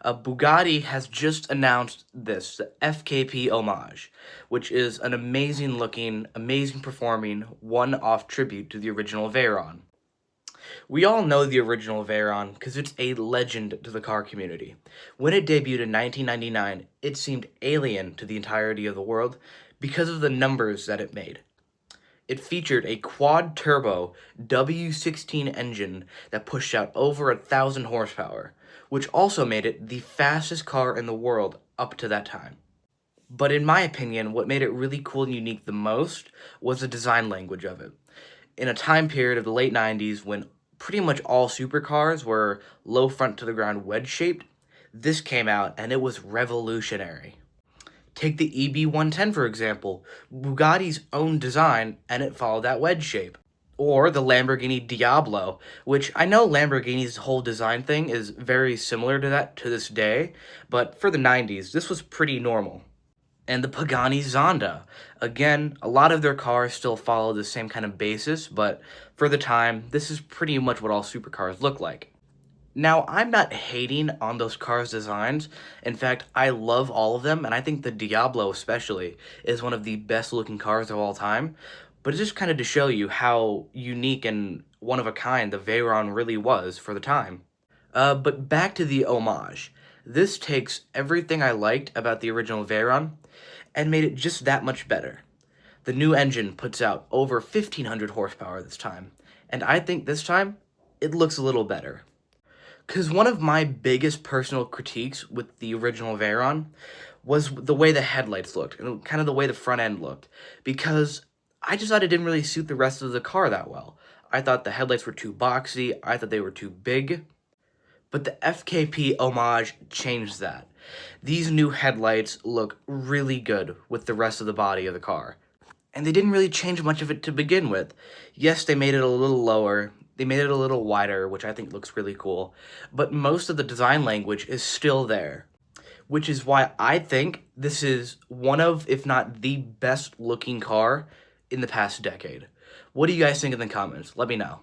Bugatti has just announced this, the FKP Hommage, which is an amazing looking, amazing performing, one-off tribute to the original Veyron. We all know the original Veyron because it's a legend to the car community. When it debuted in 1999, it seemed alien to the entirety of the world because of the numbers that it made. It featured a quad-turbo W16 engine that pushed out over 1,000 horsepower, which also made it the fastest car in the world up to that time. But in my opinion, what made it really cool and unique the most was the design language of it. In a time period of the late 90s when pretty much all supercars were low front to the ground wedge-shaped, this came out and it was revolutionary. Take the EB110 for example, Bugatti's own design, and it followed that wedge shape. Or the Lamborghini Diablo, which I know Lamborghini's whole design thing is very similar to that to this day, but for the 90s, this was pretty normal. And the Pagani Zonda. Again, a lot of their cars still follow the same kind of basis, but for the time, this is pretty much what all supercars look like. Now, I'm not hating on those cars' designs. In fact, I love all of them, and I think the Diablo especially is one of the best looking cars of all time. But it's just kind of to show you how unique and one of a kind the Veyron really was for the time. But back to the Hommage. This takes everything I liked about the original Veyron and made it just that much better. The new engine puts out over 1,500 horsepower this time, and I think this time it looks a little better. Because one of my biggest personal critiques with the original Veyron was the way the headlights looked, and kind of the way the front end looked. Because I just thought it didn't really suit the rest of the car that well. I thought the headlights were too boxy, I thought they were too big. But the FKP Hommage changed that. These new headlights look really good with the rest of the body of the car. And they didn't really change much of it to begin with. Yes, they made it a little lower. They made it a little wider, which I think looks really cool, but most of the design language is still there, which is why I think this is one of, if not the best looking car in the past decade. What do you guys think in the comments? Let me know.